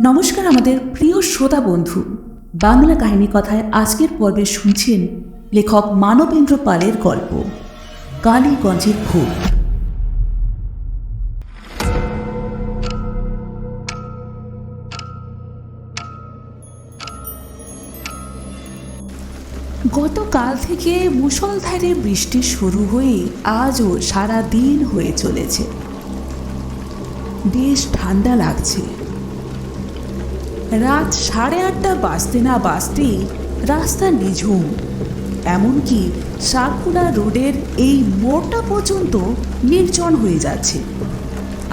নমস্কার আমাদের প্রিয় শ্রোতা বন্ধু। বাংলা কাহিনী কথায় আজকের পর্বে শুনছেন লেখক মানবেন্দ্র পালের গল্প কালীগঞ্জের ভূত। গতকাল থেকে মুষলধারে বৃষ্টি শুরু হয়ে আজও সারা দিন হয়ে চলেছে। বেশ ঠান্ডা লাগছে। রাত 8:30 বাজতে না বাজতেই রাস্তা নিঝুম, এমনকি সার্কুলার রোডের এই মোড়টা পর্যন্ত নির্জন হয়ে যাচ্ছে।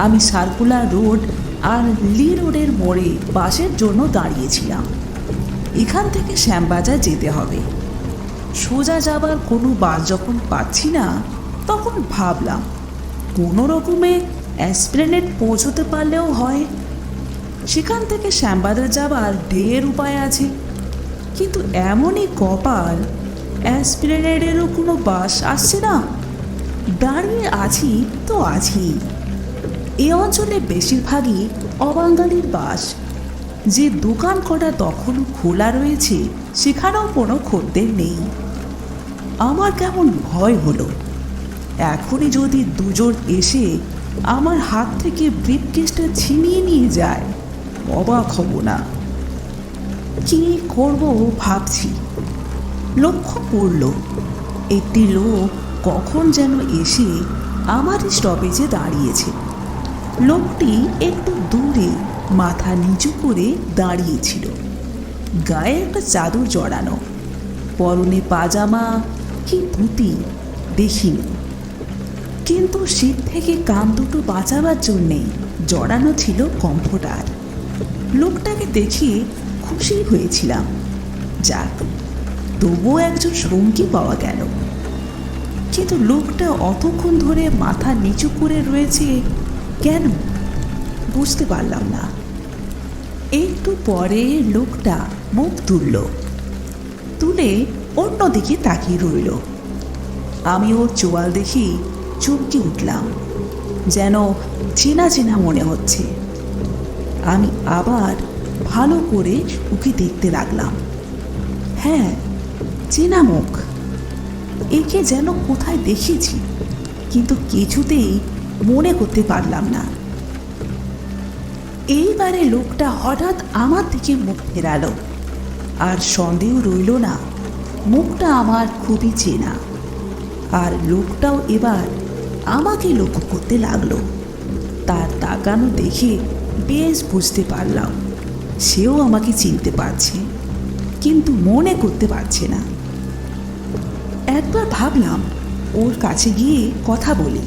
আমি সার্কুলার রোড আর লি রোডের মোড়ে বাসের জন্য দাঁড়িয়েছিলাম। এখান থেকে শ্যামবাজার যেতে হবে। সোজা যাবার কোনো বাস যখন পাচ্ছি না, তখন ভাবলাম কোনো রকমে এসপ্লেনেড পৌঁছতে পারলেও হয়। সেখান থেকে শ্যামবাজার যাবার ঢের উপায় আছে, কিন্তু এমনই কপাল, এসপ্লেনেডেরও কোনো বাস আসছে না। দাঁড়িয়ে আছি তো আছি। এ অঞ্চলে বেশিরভাগই অবাঙালির বাস। যে দোকান কটা তখনও খোলা রয়েছে সেখানেও কোনো খদ্দের নেই। আমার কেমন ভয় হলো, এখনই যদি দুজন এসে আমার হাত থেকে ব্রিফকেসটা ছিনিয়ে নিয়ে যায়, অবাক হব না। কি করব ভাবছি। লক্ষ্য পড়ল একটি লোক কখন যেন এসে আমার স্টপেজে দাঁড়িয়েছে। লোকটি একটু দূরে মাথা নিচু করে দাঁড়িয়েছিল। গায়ে একটা চাদর জড়ানো, পরনে পাজামা কি ধুতি দেখিনি, কিন্তু শীত থেকে কান দুটো বাঁচাবার জন্যে জড়ানো ছিল কমফোর্টার। লোকটাকে দেখে খুশি হয়েছিলাম। যাক, তবুও একজন সঙ্গী পাওয়া গেল। কিন্তু লোকটা অতক্ষণ ধরে মাথা নিচু করে রয়েছে কেন, বুঝতে পারলাম না। একটু পরে লোকটা মুখ তুলে অন্যদিকে তাকিয়ে রইল। আমি ওর চোয়াল দেখি চমকে উঠলাম, যেন চেনা চেনা মনে হচ্ছে। আমি আবার ভালো করে ওকে দেখতে লাগলাম। হ্যাঁ, চেনা মুখ। একে যেন কোথায় দেখেছি, কিন্তু কিছুতেই মনে করতে পারলাম না। এইবারে লোকটা হঠাৎ আমার দিকে মুখ ফেরালো, আর সন্দেহ রইল না, মুখটা আমার খুবই চেনা। আর লোকটাও এবার আমাকে লক্ষ্য করতে লাগলো। তার তাকানো দেখে বেশ বুঝতে পারলাম সেও আমাকে চিনতে পারছে, কিন্তু মনে করতে পারছে না। একবার ভাবলাম ওর কাছে গিয়ে কথা বলি,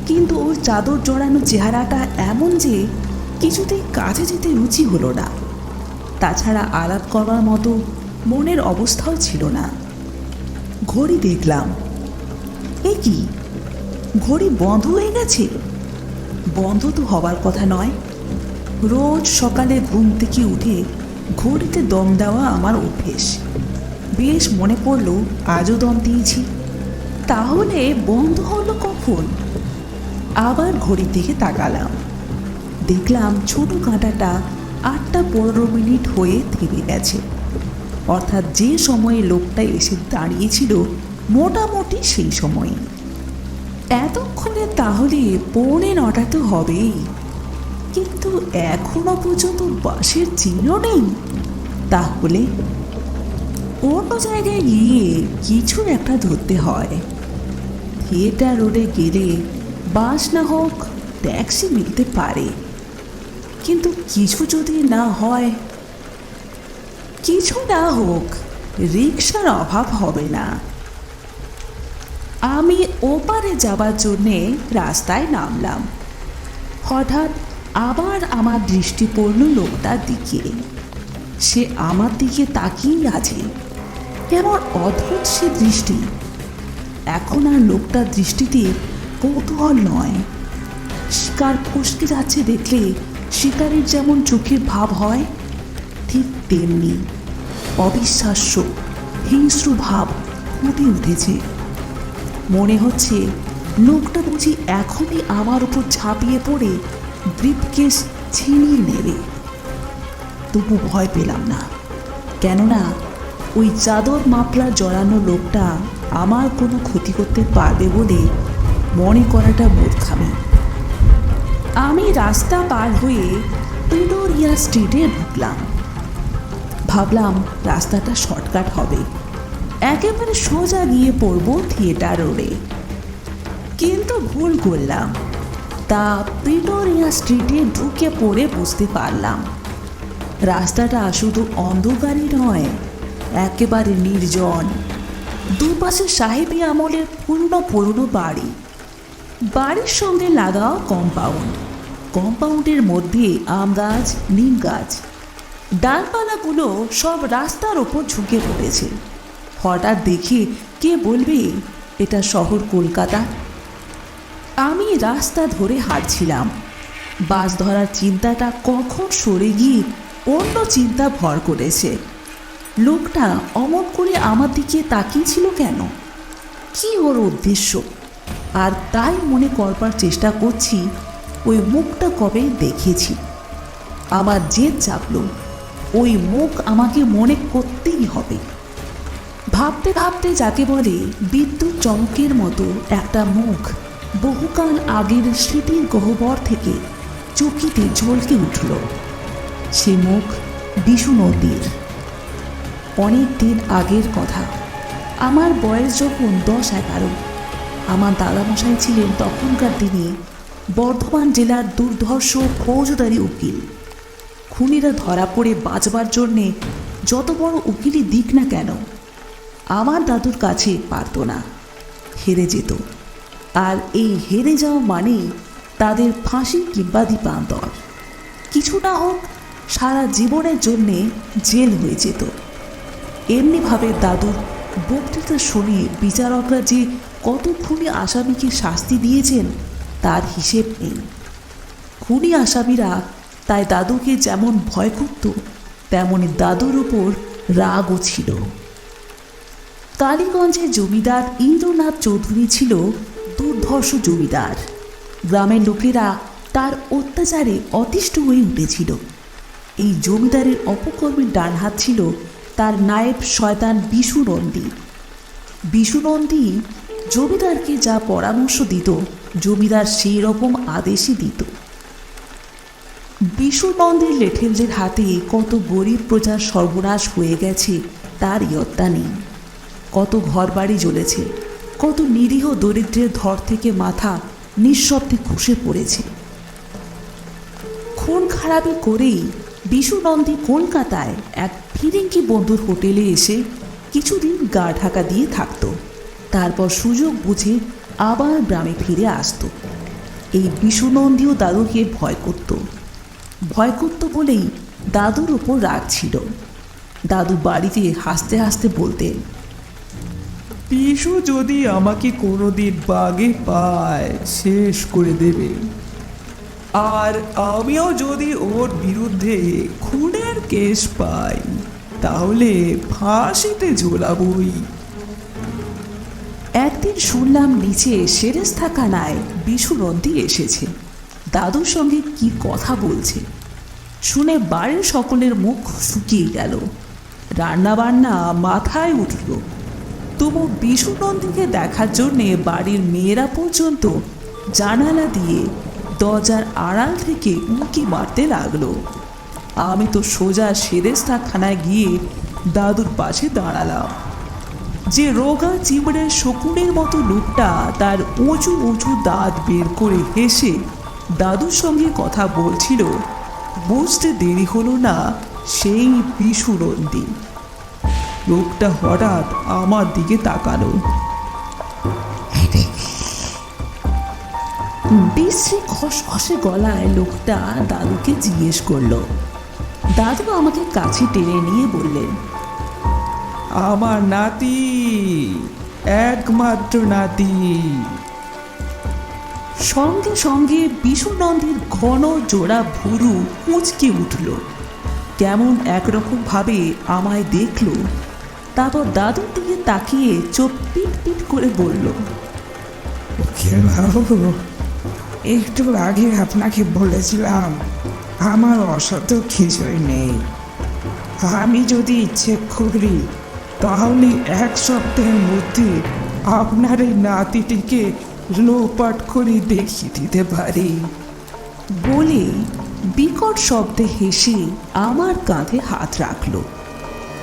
কিন্তু ওর চাদর জড়ানো চেহারাটা এমন যে কিছুতেই কাছে যেতে রুচি হলো না। তাছাড়া আলাপ করবার মতো মনের অবস্থাও ছিল না। ঘড়ি দেখলাম। এ কি, ঘড়ি বন্ধ হয়ে গেছে? বন্ধ তো হবার কথা নয়। রোজ সকালে ঘুম থেকে উঠে ঘড়িতে দম দেওয়া আমার অভ্যেস। বেশ মনে পড়ল আজও দম দিয়েছি। তাহলে বন্ধ হলো কখন? আবার ঘড়ির দিকে তাকালাম। দেখলাম ছোট কাঁটাটা 8:15 হয়ে থেমে গেছে। অর্থাৎ যে সময়ে লোকটা এসে দাঁড়িয়েছিল মোটামুটি সেই সময়ে। এতক্ষণে তাহলে 8:45 তো হবেই, কিন্তু এখনো পর্যন্ত বাসের চিহ্ন নেই। তাহলে অন্য জায়গায় গিয়ে কিছু একটা ধরতে হয়। থিয়েটার রোডে গেলে বাস না হোক ট্যাক্সি মিলতে পারে, কিন্তু কিছু যদি না হয়, কিছু না হোক রিক্সার অভাব হবে না। আমি ওপারে যাবার জন্যে রাস্তায় নামলাম। হঠাৎ আবার আমার দৃষ্টি পড়ল লোকটার দিকে। সে আমার দিকে তাকিয়ে আছে। কেমন অদ্ভুত সে দৃষ্টি। এখন আর লোকটার দৃষ্টিতে কৌতূহল নয়, শিকার ফসকে যাচ্ছে দেখলে শিকারের যেমন চোখের ভাব হয়, ঠিক তেমনি অবিশ্বাস্য হিংস্র ভাব ফুটে উঠেছে। মনে হচ্ছে লোকটা বুঝি এখনই আমার উপর ঝাঁপিয়ে পড়ে ব্রিফকেস ছিনিয়ে নেবে। তবু ভয় পেলাম না, কেননা ওই চাদর মাফলার জড়ানো লোকটা আমার কোনো ক্ষতি করতে পারবে বলে মনে করাটা মূর্খামি। আমি রাস্তা পার হয়ে প্রিটোরিয়া স্ট্রিটে ঢুকলাম। ভাবলাম রাস্তাটা শর্টকাট হবে, একেবারে সোজা গিয়ে পড়ব থিয়েটার রোডে। কিন্তু ভুল করলাম। তা প্রিটোরিয়া স্ট্রিটে ঢুকে পড়ে বুঝতে পারলাম রাস্তাটা শুধু অন্ধকারই নয়, একেবারে নির্জন। দুপাশে সাহেবী আমলের পুরনো পুরনো বাড়ি, বাড়ির সঙ্গে লাগাও কম্পাউন্ড, কম্পাউন্ডের মধ্যে আম গাছ, নিম গাছ, ডালপালাগুলো সব রাস্তার ওপর ঝুঁকে পড়েছে। হঠাৎ দেখে কে বলবে এটা শহর কলকাতা? আমি রাস্তা ধরে হাঁটছিলাম। বাস ধরার চিন্তাটা কখন সরে গিয়ে অন্য চিন্তা ভর করেছে। লোকটা অমন করে আমার দিকে তাকিয়েছিল কেন? কি ওর উদ্দেশ্য? আর তাই মনে করবার চেষ্টা করছি ওই মুখটা কবে দেখেছি। আমার জেদ চাপল, ওই মুখ আমাকে মনে করতেই হবে। ভাবতে ভাবতে যাকে বলে বিদ্যুৎ চমকের মতো একটা মুখ বহুকাল আগের স্মৃতির গহ্বর থেকে চকিতে ঝলকে উঠল। সে মুখ বিশু নদীর। অনেক দিন আগের কথা। আমার বয়স যখন 10-11, আমার দাদামশাই ছিলেন তখনকার দিনে বর্ধমান জেলার দুর্ধর্ষ ফৌজদারি উকিল। খুনিরা ধরা পড়ে বাঁচবার জন্যে যত বড় উকিলই দিক না কেন, আমার দাদুর কাছে পারত না, হেরে যেত। আর এই হেরে যাওয়া মানে তাদের ফাঁসি কিংবা দ্বীপান্তর, কিছু না হোক সারা জীবনের জন্যে জেল হয়ে যেত। এমনিভাবে দাদুর বক্তৃতা শুনে বিচারকরা যে কত খুনি আসামিকে শাস্তি দিয়েছেন তার হিসেব নেই। খুনি আসামিরা তাই দাদুকে যেমন ভয় করত, তেমনি দাদুর উপর রাগও ছিল। কালীগঞ্জের জমিদার ইন্দ্রনাথ চৌধুরী ছিল দুর্ধর্ষ জমিদার। গ্রামের লোকেরা তার অত্যাচারে অতিষ্ঠ হয়ে উঠেছিল। এই জমিদারের অপকর্মের ডান হাত ছিল তার নায়েব শয়তান বিশু নন্দী। বিশু নন্দী জমিদারকে যা পরামর্শ দিত, জমিদার সেই রকম আদেশই দিত। বিশু নন্দীর লেঠেলদের হাতে কত গরিব প্রজার সর্বনাশ হয়ে গেছে তার ইয়ত্তা নেই। কত ঘরবাড়ি জ্বলেছে, কত নিরীহ দরিদ্রের ধর থেকে মাথা নিঃশব্দে খসে পড়েছে। খুন খারাপি করেই বিশু নন্দী কলকাতায় এক ফিরিঙ্গি বন্ধুর হোটেলে এসে কিছুদিন গা ঢাকা দিয়ে থাকত। তারপর সুযোগ বুঝে আবার গ্রামে ফিরে আসত। এই বিশু নন্দীও দাদুকে ভয় করত বলেই দাদুর ওপর রাগ ছিল। দাদু বাড়িতে হাসতে হাসতে বলতেন, পিসু যদি আমাকে কোনোদিন বাগে পায় শেষ করে দেবে, আর আমিও যদি ওর বিরুদ্ধে খুনের কেস পাই তাহলে ফাঁসিতে ঝোলাবই। একদিন শুনলাম নিচে সেরেস্তাখানায় বিশু নন্দী এসেছে। দাদুর সঙ্গে কি কথা বলছে শুনে বাড়ির সকলের মুখ শুকিয়ে গেল। রান্না বান্না মাথায় উঠল। তবু বিশু নন্দীকে দেখার জন্যে বাড়ির মেয়েরা পর্যন্ত জানালা দিয়ে দরজার আড়াল থেকে উঁকি মারতে লাগলো। আমি তো সোজা সেরেস্তাখানায় গিয়ে দাদুর পাশে দাঁড়ালাম। যে রোগা চিমড়ে শকুনের মতো লোকটা তার উঁচু উঁচু দাঁত বের করে হেসে দাদুর সঙ্গে কথা বলছিল, বুঝতে দেরি হলো না সেই বিশু নন্দী। লোকটা হঠাৎ আমার দিকে তাকালো। বিশ্রী খসখসে গলায় লোকটা দাদুকে জিজ্ঞেস করলো। দাদু আমাকে কাছে টেনে নিয়ে বললেন, আমার নাতি, একমাত্র নাতি। সঙ্গে সঙ্গে বিশু নন্দীর ঘন জোড়া ভুরু কুঁচকে উঠল। কেমন একরকম ভাবে আমায় দেখল, তারপর দাদুর দিকে তাকিয়ে চোখ পিট পিট করে বলল, বাবু, একটু আগে আপনাকে বলেছিলাম আমার অসত কিছুই নেই, আমি যদি ইচ্ছে করি তাহলে 1 সপ্তাহের মধ্যে আপনার এই নাতিটিকে লোপাট করে দেখিয়ে দিতে পারি। বলে বিকট শব্দে হেসে আমার কাঁধে হাত রাখল।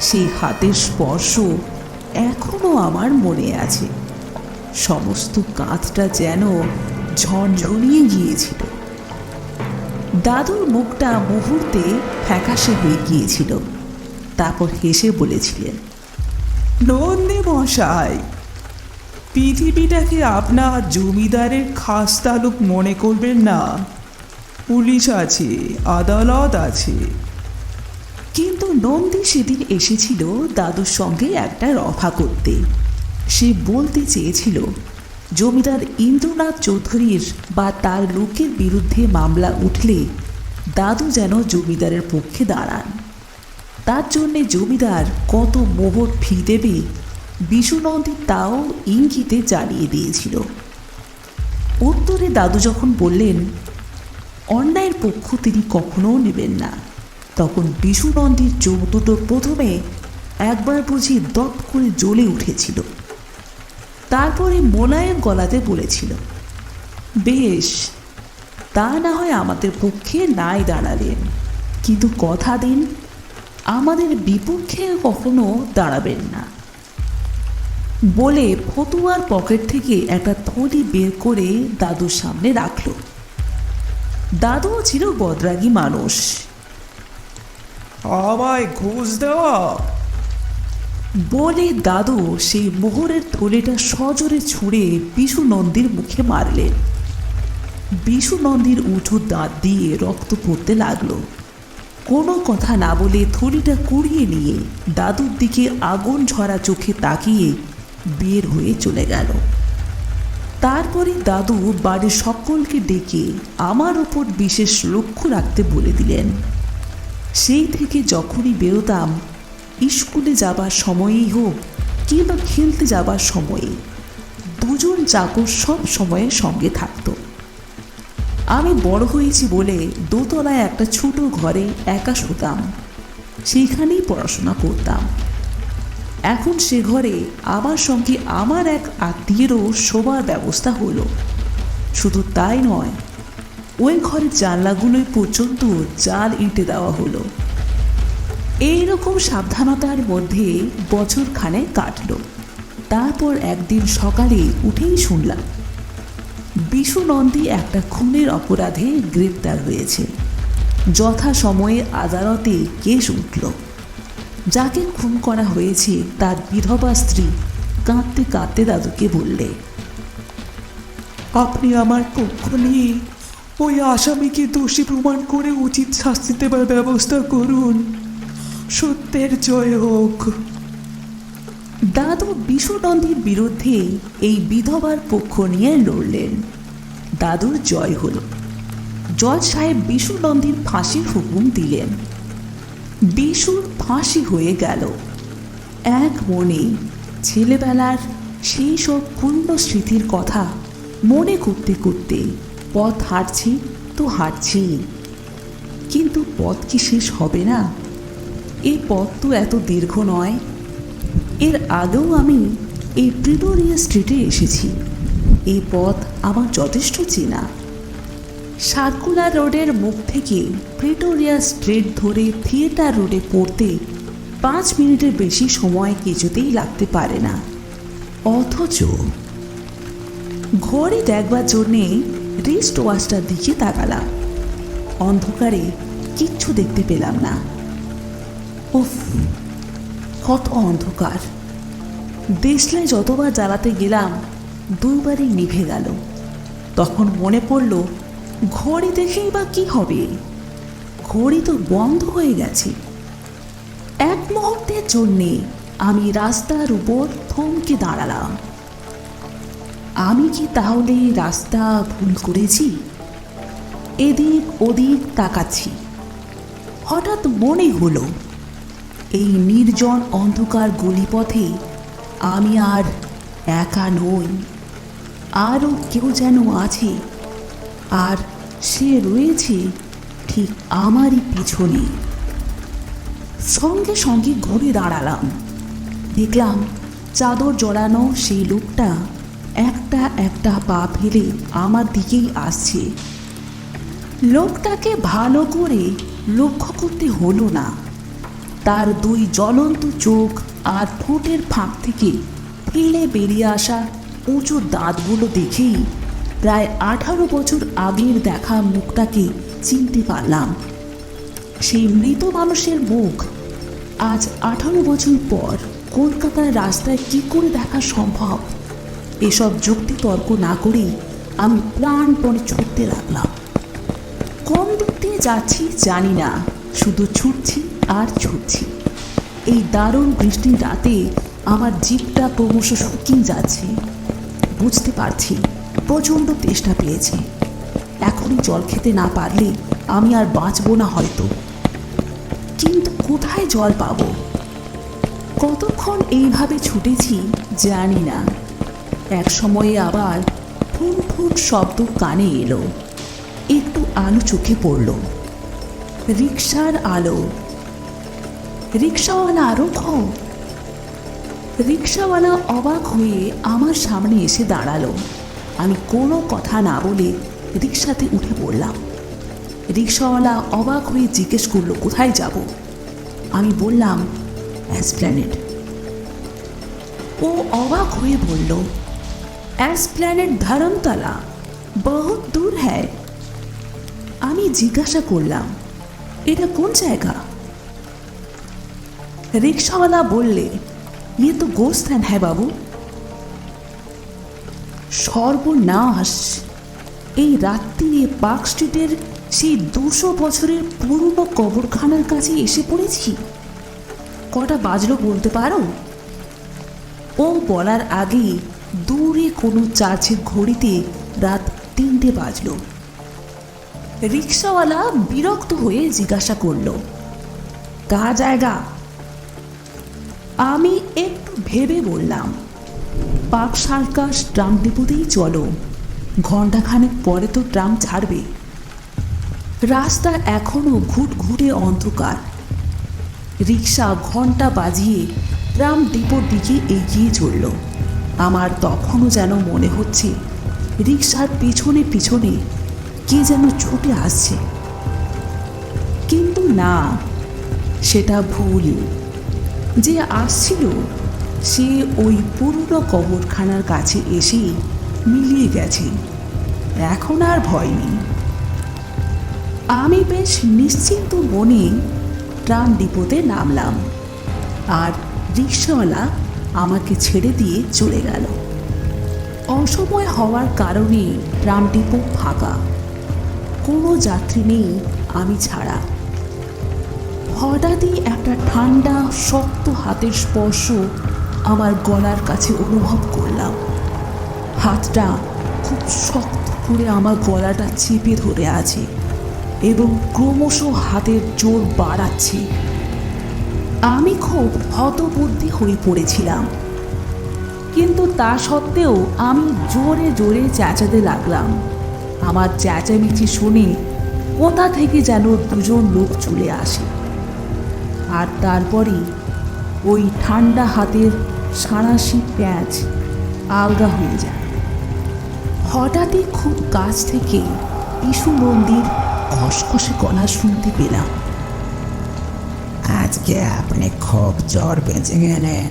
সেই হাতের স্পর্শ এখনো আমার মনে আছে। সমস্ত কাঁধটা যেন ঝনঝনিয়ে গিয়েছিল। দাদুর মুখটা মুহূর্তে ফ্যাকাশে হয়ে গিয়েছিল। তারপর হেসে বলেছিলেন, নন্দী মশাই, পৃথিবীটাকে আপনার জমিদারের খাস তালুক মনে করবেন না। পুলিশ আছে, আদালত আছে। কিন্তু নন্দী সেদিন এসেছিল দাদুর সঙ্গে একটা রফা করতে। সে বলতে চেয়েছিল জমিদার ইন্দ্রনাথ চৌধুরীর বা তার লোকের বিরুদ্ধে মামলা উঠলে দাদু যেন জমিদারের পক্ষে দাঁড়ান। তার জন্যে জমিদার কত মোহর ফি দেবে বিশু নন্দী তাও ইঙ্গিতে জানিয়ে দিয়েছিল। উত্তরে দাদু যখন বললেন অন্যায়ের পক্ষ তিনি কখনো নেবেন না, তখন বিশু নন্দীর চোখ দুটো প্রথমে একবার বুঝি দপ করে জ্বলে উঠেছিল। তারপরে মোলায়েম গলাতে বলেছিল, বেশ, তা না হয় আমাদের পক্ষে নাই দাঁড়ালেন, কিন্তু কথা দিন আমাদের বিপক্ষে কখনো দাঁড়াবেন না। বলে ফতুয়ার পকেট থেকে একটা থলি বের করে দাদুর সামনে রাখল। দাদুও ছিল বদরাগী মানুষ। আমায় ঘুষ দেওয়া? বলে দাদু সেই মোহরের থলিটা সজোরে ছুঁড়ে বিশু নন্দীর মুখে মারলেন। বিশু নন্দীর উঁচু দাঁত দিয়ে রক্ত পড়তে লাগলো। কোনো কথা না বলে থলিটা কুড়িয়ে নিয়ে দাদুর দিকে আগুন ঝরা চোখে তাকিয়ে বের হয়ে চলে গেল। তারপরে দাদু বাড়ির সকলকে ডেকে আমার ওপর বিশেষ লক্ষ্য রাখতে বলে দিলেন। সেই থেকে যখনই বেরোতাম, স্কুলে যাবার সময়েই হোক কিংবা খেলতে যাবার সময়ে, দুজন চাকর সব সময়ে সঙ্গে থাকতো। আমি বড় হয়েছি বলে দোতলায় একটা ছোট ঘরে একা শুতাম, সেইখানেই পড়াশোনা করতাম। এখন সে ঘরে আমার সঙ্গে আমার এক আত্মীয়েরও শোবার ব্যবস্থা হলো। শুধু তাই নয়, ওই ঘরের জানলাগুলোয় পর্যন্ত জাল ইঁটে দেওয়া হলো। এইরকম সাবধানতার মধ্যে বছরখানেক কাটল। তারপর একদিন সকালে উঠেই শুনলাম বিশু নন্দী একটা খুনের অপরাধে গ্রেপ্তার হয়েছে। যথাসময়ে আদালতে কেস উঠল। যাকে খুন করা হয়েছে তার বিধবা স্ত্রী কাঁদতে কাঁদতে দাদুকে বললে, আপনি আমার পক্ষ নিয়ে ওই আসামিকে দোষী প্রমাণ করে উচিত শাস্তি দেবার ব্যবস্থা করুন। সত্যের জয় হোক। দাদু বিশু নন্দীর বিরুদ্ধে এই বিধবার পক্ষ নিয়ে লড়লেন। দাদুর জয় হল। জজ সাহেব বিশু নন্দীর ফাঁসির হুকুম দিলেন। বিশুর ফাঁসি হয়ে গেল। এক মনে ছেলেবেলার সেই সব পূর্ণ স্মৃতির কথা মনে করতে করতে পথ হাঁটছি তো হাঁটছি, কিন্তু পথ কি শেষ হবে না? এই পথ তো এত দীর্ঘ নয়। এর আগেও আমি এই প্রিটোরিয়া স্ট্রিটে এসেছি। এই পথ আমার যথেষ্ট চেনা। সার্কুলার রোডের মুখ থেকে প্রিটোরিয়া স্ট্রিট ধরে থিয়েটার রোডে পড়তে 5 মিনিটের বেশি সময় কিছুতেই লাগতে পারে না। অথচ ঘড়ি দেখবার জন্যে রিস্ট ওয়াচটার দিকে তাকালাম। অন্ধকারে কিচ্ছু দেখতে পেলাম না। উফ, কত অন্ধকার! দেশলাই যতবার জ্বালাতে গেলাম 2বারই নিভে গেল। তখন মনে পড়ল, ঘড়ি দেখেই বা কি হবে? ঘড়ি তো বন্ধ হয়ে গেছে। এক মুহূর্তের জন্যে আমি রাস্তার উপর থমকে দাঁড়ালাম। আমি কি তাহলে রাস্তা ভুল করেছি? এদিক ওদিক তাকাচ্ছি। হঠাৎ মনে হলো, এই নির্জন অন্ধকার গলিপথে আমি আর একা নই, আরও কেউ যেন আছে, আর সে রয়েছে ঠিক আমারই পিছনে। সঙ্গে সঙ্গে ঘুরে দাঁড়ালাম। দেখলাম চাদর জড়ানো সেই লোকটা একটা একটা পা ফেলে আমার দিকেই আসছে। লোকটাকে ভালো করে লক্ষ্য করতে হলো না। তার দুই জ্বলন্ত চোখ আর ঠোঁটের ফাঁক থেকে ফেলে বেরিয়ে আসা উঁচু দাঁতগুলো দেখেই প্রায় 18 বছর আগের দেখা মুখটাকে চিনতে পারলাম। সেই মৃত মানুষের মুখ আজ 18 বছর পর কলকাতার রাস্তায় কি করে দেখা সম্ভব? এসব যুক্তি তর্ক না করেই আমি প্রাণপণে ছুটতে লাগলাম। কোন দিক দিয়ে যাচ্ছি জানি না, শুধু ছুটছি আর ছুটছি। এই দারুণ বৃষ্টির রাতে আমার জিভটা ক্রমশ শুকিয়ে যাচ্ছে। বুঝতে পারছি প্রচণ্ড তেষ্টা পেয়েছে। এখনই জল খেতে না পারলে আমি আর বাঁচবো না হয়তো। কিন্তু কোথায় জল পাবো? কতক্ষণ এইভাবে ছুটেছি জানি না। এক সময়ে আবার ফুন ফুন শব্দ কানে এলো। একটু আলো চোখে পড়ল। রিকশার আলো। রিকশাওয়ালা আরোগ্য। রিকশাওয়ালা অবাক হয়ে আমার সামনে এসে দাঁড়ালো। আমি কোনো কথা না বলে রিকশাতে উঠে পড়লাম। রিকশাওয়ালা অবাক হয়ে জিজ্ঞেস করলো কোথায় যাব। আমি বললাম এসপ্ল্যানেড। ও অবাক হয়ে বলল এসপ্ল্যানেড ধর্মতলা, বহুত দূর হ্যায়। আমি জিজ্ঞাসা করলাম এটা কোন জায়গা? রিকশাওয়ালা বললে ये तो गोस्थान है बाबू। সর্বনাশ! এই রাত্রিরে পার্ক স্ট্রিটের সেই 200 বছরের পুরনো কবরখানার কাছে এসে পড়েছি। কটা বাজলো বলতে পারো? ও বলার আগে দূরে কোনো চার্চের ঘড়িতে রাত 3টে বাজলো। রিকশাওয়ালা বিরক্ত হয়ে জিজ্ঞাসা করলো কার জায়গা? আমি একটু ভেবে বললাম পার্ক সার্কাস ট্রাম ডিপোতেই চলো, ঘণ্টাখানেক পরে তো ট্রাম ছাড়বে। রাস্তা এখনো ঘুটঘুটে অন্ধকার। রিকশা ঘন্টা বাজিয়ে ট্রাম ডিপোর দিকে এগিয়ে চলল। আমার তখনও যেন মনে হচ্ছে রিকশার পিছনে পিছনে কে যেন ছুটে আসছে। কিন্তু না, সেটা ভুল। যে আসছিল সে ওই পুরনো কবরখানার কাছে এসে মিলিয়ে গেছে। এখন আর ভয় নেই। আমি বেশ নিশ্চিন্ত মনে ট্রাম ডিপোতে নামলাম আর রিকশাওয়ালা আমাকে ছেড়ে দিয়ে চলে গেল। অসময় হওয়ার কারণে ট্রাম ডিপো ফাঁকা, কোনো যাত্রী নেই আমি ছাড়া। হঠাৎই একটা ঠান্ডা শক্ত হাতের স্পর্শ আমার গলার কাছে অনুভব করলাম। হাতটা খুব শক্ত করে আমার গলাটা চেপে ধরে আছে এবং ক্রমশ হাতের জোর বাড়াচ্ছে। আমি খুব হতবুদ্ধি হয়ে পড়েছিলাম, কিন্তু তা সত্ত্বেও আমি জোরে জোরে চেঁচাতে লাগলাম। আমার চেঁচামেচি শুনে কোথা থেকে যেন দুজন লোক চলে আসে, আর তারপরে ওই ঠান্ডা হাতের সাঁড়াশি প্যাঁচ আলগা হয়ে যায়। হঠাৎই খুব কাছ থেকে ইস্যু মন্দির খসখসে গলা শুনতে পেলাম। আজকে আপনি খুব জ্বর বেঁচে গেলেন,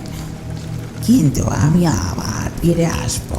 কিন্তু আমি আবার ফিরে আসবো।